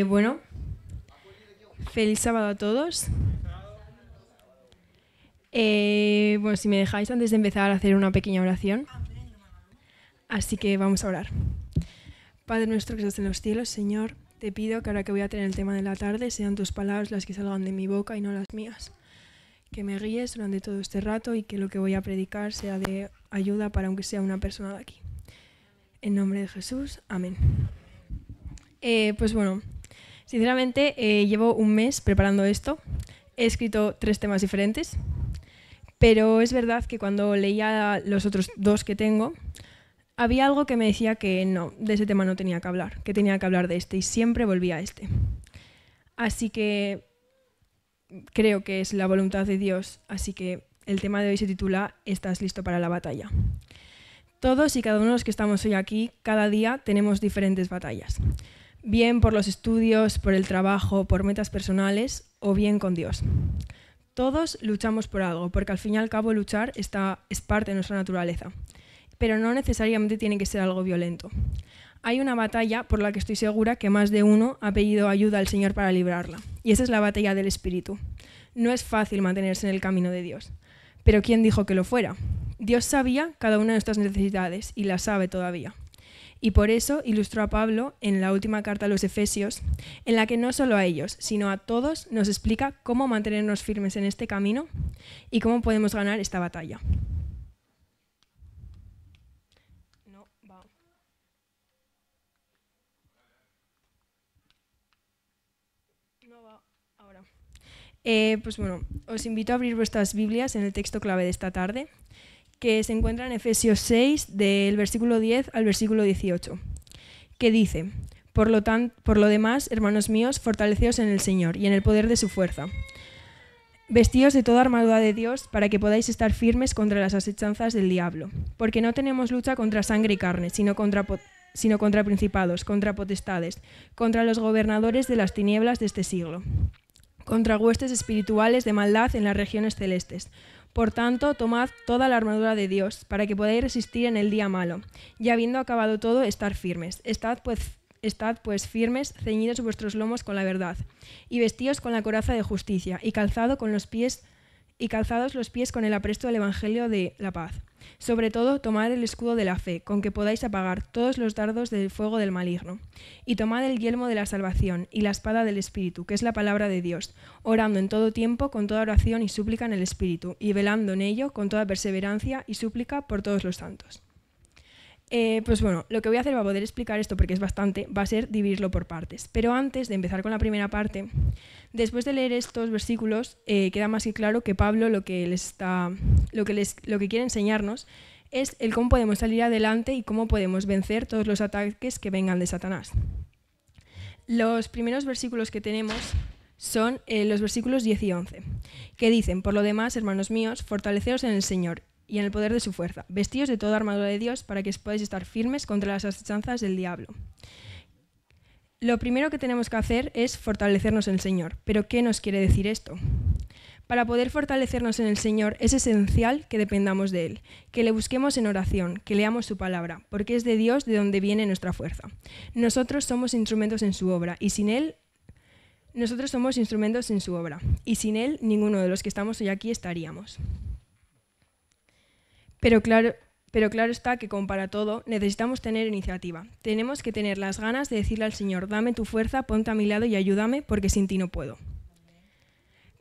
Bueno, feliz sábado a todos. Bueno, si me dejáis antes de empezar a hacer una pequeña oración. Así que vamos a orar. Padre nuestro que estás en los cielos, Señor, te pido que ahora que voy a tener el tema de la tarde sean tus palabras las que salgan de mi boca y no las mías. Que me guíes durante todo este rato y que lo que voy a predicar sea de ayuda para aunque sea una persona de aquí. En nombre de Jesús, amén. Pues bueno, sinceramente llevo un mes preparando esto. He escrito 3 temas diferentes, pero es verdad que cuando leía los otros 2 que tengo, había algo que me decía que no, de ese tema no tenía que hablar, que tenía que hablar de este y siempre volvía a este. Así que creo que es la voluntad de Dios, así que el tema de hoy se titula ¿Estás listo para la batalla? Todos y cada uno de los que estamos hoy aquí, cada día tenemos diferentes batallas. Bien por los estudios, por el trabajo, por metas personales o bien con Dios. Todos luchamos por algo, porque al fin y al cabo luchar es parte de nuestra naturaleza. Pero no necesariamente tiene que ser algo violento. Hay una batalla por la que estoy segura que más de uno ha pedido ayuda al Señor para librarla. Y esa es la batalla del Espíritu. No es fácil mantenerse en el camino de Dios. Pero ¿quién dijo que lo fuera? Dios sabía cada una de nuestras necesidades y las sabe todavía. Y por eso ilustró a Pablo en la última carta a los Efesios, en la que no solo a ellos, sino a todos nos explica cómo mantenernos firmes en este camino y cómo podemos ganar esta batalla. Pues bueno, os invito a abrir vuestras Biblias en el texto clave de esta tarde, que se encuentra en Efesios 6, del versículo 10 al versículo 18, que dice: por lo demás, hermanos míos, fortaleceos en el Señor y en el poder de su fuerza. Vestíos de toda armadura de Dios para que podáis estar firmes contra las asechanzas del diablo, porque no tenemos lucha contra sangre y carne, sino contra principados, contra potestades, contra los gobernadores de las tinieblas de este siglo, contra huestes espirituales de maldad en las regiones celestes. Por tanto, tomad toda la armadura de Dios, para que podáis resistir en el día malo, y habiendo acabado todo, estar firmes. Estad pues firmes, ceñidos vuestros lomos con la verdad, y vestíos con la coraza de justicia, y calzados los pies con el apresto del Evangelio de la paz. Sobre todo, tomad el escudo de la fe, con que podáis apagar todos los dardos del fuego del maligno. Y tomad el yelmo de la salvación y la espada del Espíritu, que es la palabra de Dios, orando en todo tiempo con toda oración y súplica en el Espíritu, y velando en ello con toda perseverancia y súplica por todos los santos. Pues bueno, lo que voy a hacer para poder explicar esto, porque es bastante, va a ser dividirlo por partes. Pero antes de empezar con la primera parte, después de leer estos versículos, queda más que claro que Pablo lo que quiere enseñarnos es el cómo podemos salir adelante y cómo podemos vencer todos los ataques que vengan de Satanás. Los primeros versículos que tenemos son los versículos 10 y 11, que dicen: por lo demás, hermanos míos, fortaleceos en el Señor y en el poder de su fuerza. Vestíos de toda armadura de Dios para que podáis estar firmes contra las asechanzas del diablo. Lo primero que tenemos que hacer es fortalecernos en el Señor. ¿Pero qué nos quiere decir esto? Para poder fortalecernos en el Señor es esencial que dependamos de Él, que le busquemos en oración, que leamos su palabra, porque es de Dios de donde viene nuestra fuerza. Nosotros somos instrumentos en su obra y sin Él ninguno de los que estamos hoy aquí estaríamos. Pero claro está que, como para todo, necesitamos tener iniciativa. Tenemos que tener las ganas de decirle al Señor: dame tu fuerza, ponte a mi lado y ayúdame, porque sin ti no puedo.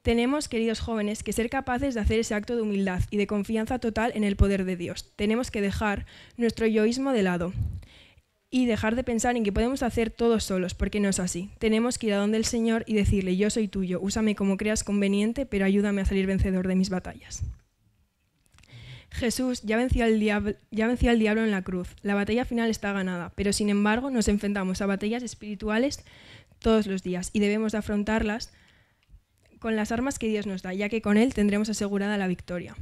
Tenemos, queridos jóvenes, que ser capaces de hacer ese acto de humildad y de confianza total en el poder de Dios. Tenemos que dejar nuestro yoísmo de lado y dejar de pensar en que podemos hacer todo solos, porque no es así. Tenemos que ir a donde el Señor y decirle: yo soy tuyo, úsame como creas conveniente, pero ayúdame a salir vencedor de mis batallas. Jesús ya venció al diablo en la cruz. La batalla final está ganada, pero sin embargo nos enfrentamos a batallas espirituales todos los días y debemos de afrontarlas con las armas que Dios nos da, ya que con Él tendremos asegurada la victoria.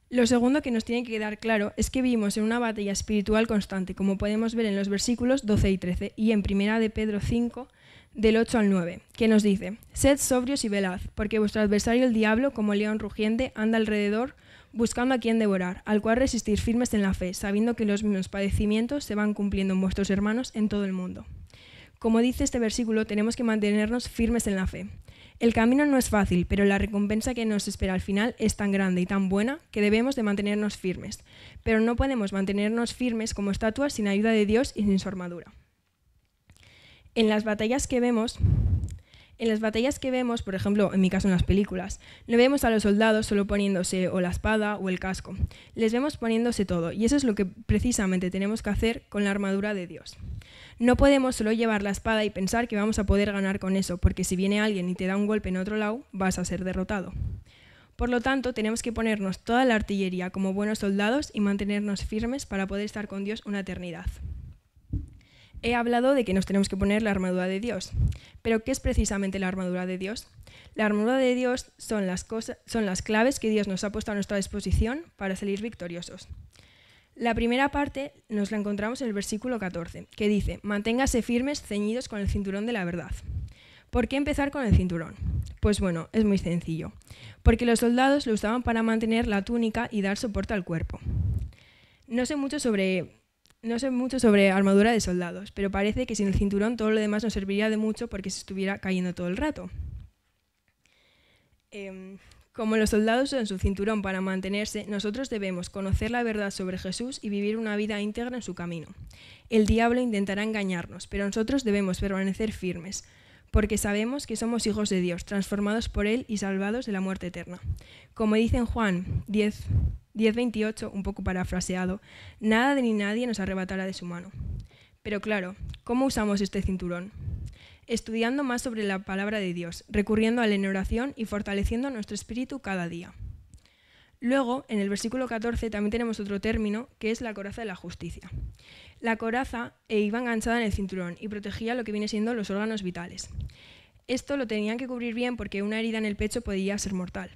Lo segundo que nos tiene que quedar claro es que vivimos en una batalla espiritual constante, como podemos ver en los versículos 12 y 13 y en 1 de Pedro 5, del 8 al 9, que nos dice: sed sobrios y velad, porque vuestro adversario el diablo, como león rugiente, anda alrededor buscando a quien devorar, al cual resistir firmes en la fe, sabiendo que los mismos padecimientos se van cumpliendo en vuestros hermanos en todo el mundo. Como dice este versículo, tenemos que mantenernos firmes en la fe. El camino no es fácil, pero la recompensa que nos espera al final es tan grande y tan buena que debemos de mantenernos firmes. Pero no podemos mantenernos firmes como estatuas sin ayuda de Dios y sin su armadura. En las batallas que vemos, por ejemplo, en mi caso en las películas, no vemos a los soldados solo poniéndose o la espada o el casco. Les vemos poniéndose todo, y eso es lo que precisamente tenemos que hacer con la armadura de Dios. No podemos solo llevar la espada y pensar que vamos a poder ganar con eso, porque si viene alguien y te da un golpe en otro lado, vas a ser derrotado. Por lo tanto, tenemos que ponernos toda la artillería como buenos soldados y mantenernos firmes para poder estar con Dios una eternidad. He hablado de que nos tenemos que poner la armadura de Dios. ¿Pero qué es precisamente la armadura de Dios? La armadura de Dios son las claves que Dios nos ha puesto a nuestra disposición para salir victoriosos. La primera parte nos la encontramos en el versículo 14, que dice: «Manténgase firmes, ceñidos con el cinturón de la verdad». ¿Por qué empezar con el cinturón? Pues bueno, es muy sencillo. Porque los soldados lo usaban para mantener la túnica y dar soporte al cuerpo. No sé mucho sobre armadura de soldados, pero parece que sin el cinturón todo lo demás nos serviría de mucho porque se estuviera cayendo todo el rato. Como los soldados usan su cinturón para mantenerse, nosotros debemos conocer la verdad sobre Jesús y vivir una vida íntegra en su camino. El diablo intentará engañarnos, pero nosotros debemos permanecer firmes, porque sabemos que somos hijos de Dios, transformados por Él y salvados de la muerte eterna. Como dice en Juan 10:28, un poco parafraseado, nada ni nadie nos arrebatará de su mano. Pero claro, ¿cómo usamos este cinturón? Estudiando más sobre la palabra de Dios, recurriendo a la oración y fortaleciendo nuestro espíritu cada día. Luego, en el versículo 14 también tenemos otro término, que es la coraza de la justicia. La coraza iba enganchada en el cinturón y protegía lo que viene siendo los órganos vitales. Esto lo tenían que cubrir bien porque una herida en el pecho podía ser mortal.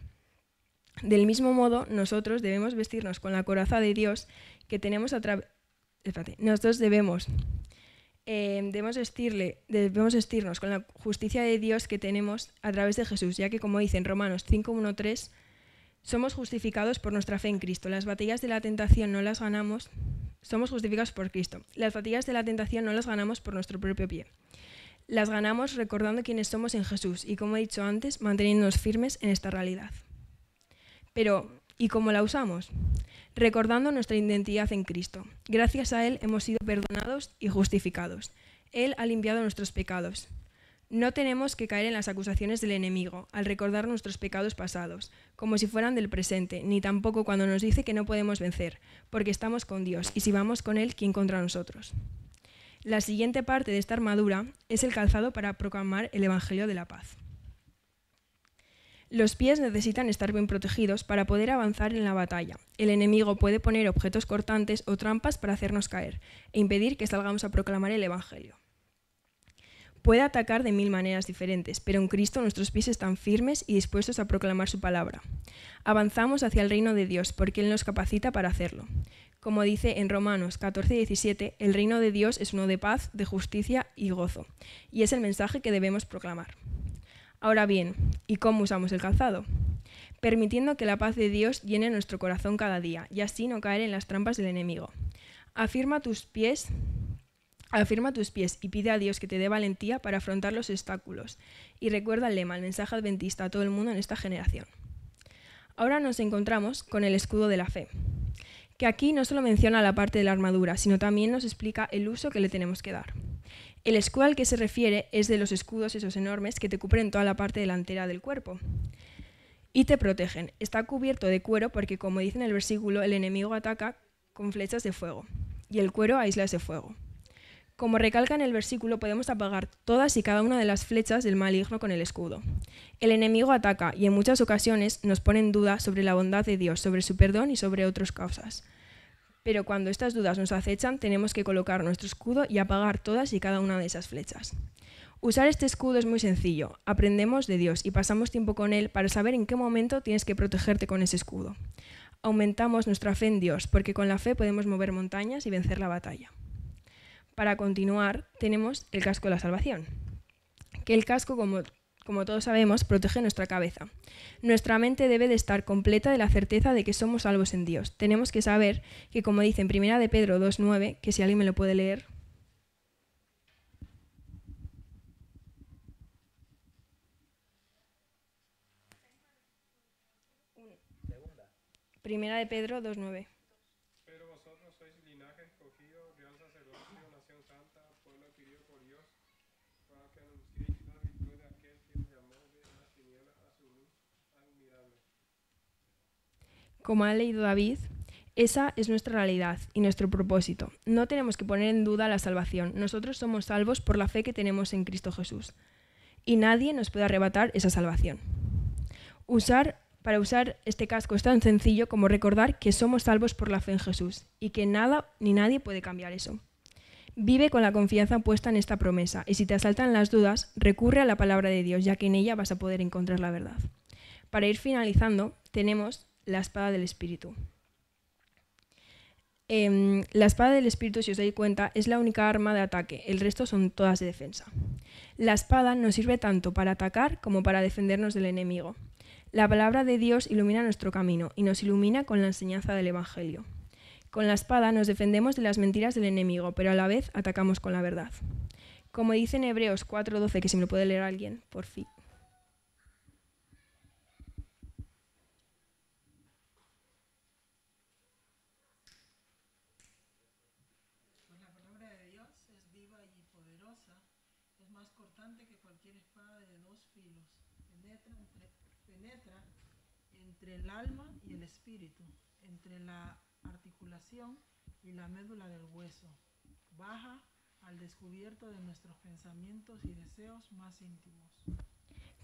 Del mismo modo, nosotros debemos vestirnos con la coraza de Dios que tenemos Nosotros debemos vestirnos con la justicia de Dios que tenemos a través de Jesús, ya que, como dice en Romanos 5:1-3, somos justificados por nuestra fe en Cristo. Las batallas de la tentación no las ganamos, somos justificados por Cristo. Las batallas de la tentación no las ganamos por nuestro propio pie. Las ganamos recordando quiénes somos en Jesús y, como he dicho antes, manteniéndonos firmes en esta realidad. Pero, ¿y cómo la usamos? Recordando nuestra identidad en Cristo. Gracias a Él hemos sido perdonados y justificados. Él ha limpiado nuestros pecados. No tenemos que caer en las acusaciones del enemigo al recordar nuestros pecados pasados, como si fueran del presente, ni tampoco cuando nos dice que no podemos vencer, porque estamos con Dios, y si vamos con Él, ¿quién contra nosotros? La siguiente parte de esta armadura es el calzado para proclamar el Evangelio de la paz. Los pies necesitan estar bien protegidos para poder avanzar en la batalla. El enemigo puede poner objetos cortantes o trampas para hacernos caer e impedir que salgamos a proclamar el Evangelio. Puede atacar de 1000 maneras diferentes, pero en Cristo nuestros pies están firmes y dispuestos a proclamar su palabra. Avanzamos hacia el reino de Dios porque Él nos capacita para hacerlo. Como dice en Romanos 14:17, el reino de Dios es uno de paz, de justicia y gozo, y es el mensaje que debemos proclamar. Ahora bien, ¿y cómo usamos el calzado? Permitiendo que la paz de Dios llene nuestro corazón cada día y así no caer en las trampas del enemigo. Afirma tus pies y pide a Dios que te dé valentía para afrontar los obstáculos. Y recuerda el lema, el mensaje adventista a todo el mundo en esta generación. Ahora nos encontramos con el escudo de la fe, que aquí no solo menciona la parte de la armadura, sino también nos explica el uso que le tenemos que dar. El escudo al que se refiere es de los escudos esos enormes que te cubren toda la parte delantera del cuerpo y te protegen. Está cubierto de cuero porque, como dice en el versículo, el enemigo ataca con flechas de fuego y el cuero aísla ese fuego. Como recalca en el versículo, podemos apagar todas y cada una de las flechas del maligno con el escudo. El enemigo ataca y en muchas ocasiones nos pone en duda sobre la bondad de Dios, sobre su perdón y sobre otras causas. Pero cuando estas dudas nos acechan, tenemos que colocar nuestro escudo y apagar todas y cada una de esas flechas. Usar este escudo es muy sencillo. Aprendemos de Dios y pasamos tiempo con Él para saber en qué momento tienes que protegerte con ese escudo. Aumentamos nuestra fe en Dios, porque con la fe podemos mover montañas y vencer la batalla. Para continuar, tenemos el casco de la salvación, que el casco, como todos sabemos, protege nuestra cabeza. Nuestra mente debe de estar completa de la certeza de que somos salvos en Dios. Tenemos que saber que, como dice en 1 de Pedro 2:9, que si alguien me lo puede leer, Primera de Pedro 2:9. Pero vosotros sois linaje escogido, real sacerdocio, nación santa, pueblo adquirido por Dios, para que anunciéis la virtud de aquel que os llamó de las tinieblas a su luz admirable. Como ha leído David, esa es nuestra realidad y nuestro propósito. No tenemos que poner en duda la salvación. Nosotros somos salvos por la fe que tenemos en Cristo Jesús. Y nadie nos puede arrebatar esa salvación. Para usar este casco es tan sencillo como recordar que somos salvos por la fe en Jesús y que nada ni nadie puede cambiar eso. Vive con la confianza puesta en esta promesa y si te asaltan las dudas, recurre a la palabra de Dios, ya que en ella vas a poder encontrar la verdad. Para ir finalizando, tenemos la espada del Espíritu. La espada del Espíritu, si os dais cuenta, es la única arma de ataque, el resto son todas de defensa. La espada nos sirve tanto para atacar como para defendernos del enemigo. La palabra de Dios ilumina nuestro camino y nos ilumina con la enseñanza del Evangelio. Con la espada nos defendemos de las mentiras del enemigo, pero a la vez atacamos con la verdad. Como dice en Hebreos 4:12, que si me lo puede leer alguien, por fin. Pues la palabra de Dios es viva y poderosa, es más cortante que cualquier espada de dos filos, penetra entre el alma y el espíritu, entre la articulación y la médula del hueso, baja al descubierto de nuestros pensamientos y deseos más íntimos.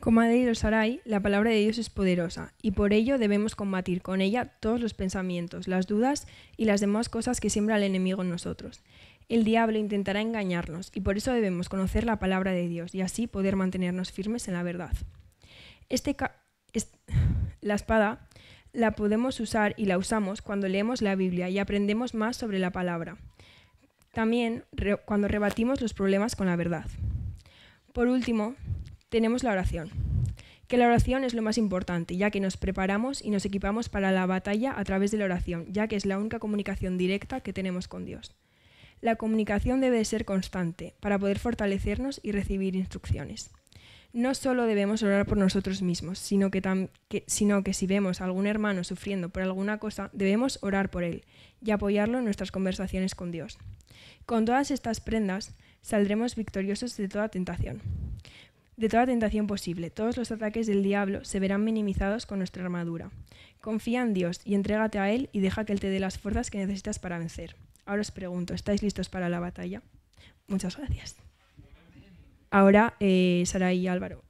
Como ha leído Sarai, la palabra de Dios es poderosa y por ello debemos combatir con ella todos los pensamientos, las dudas y las demás cosas que siembra el enemigo en nosotros. El diablo intentará engañarnos y por eso debemos conocer la palabra de Dios y así poder mantenernos firmes en la verdad. La espada la podemos usar y la usamos cuando leemos la Biblia y aprendemos más sobre la palabra. También cuando rebatimos los problemas con la verdad. Por último, tenemos la oración, que la oración es lo más importante, ya que nos preparamos y nos equipamos para la batalla a través de la oración, ya que es la única comunicación directa que tenemos con Dios. La comunicación debe ser constante para poder fortalecernos y recibir instrucciones. No solo debemos orar por nosotros mismos, sino que si vemos a algún hermano sufriendo por alguna cosa, debemos orar por él y apoyarlo en nuestras conversaciones con Dios. Con todas estas prendas saldremos victoriosos de toda tentación posible. Todos los ataques del diablo se verán minimizados con nuestra armadura. Confía en Dios y entrégate a Él y deja que Él te dé las fuerzas que necesitas para vencer. Ahora os pregunto, ¿estáis listos para la batalla? Muchas gracias. Ahora, Sarai y Álvaro.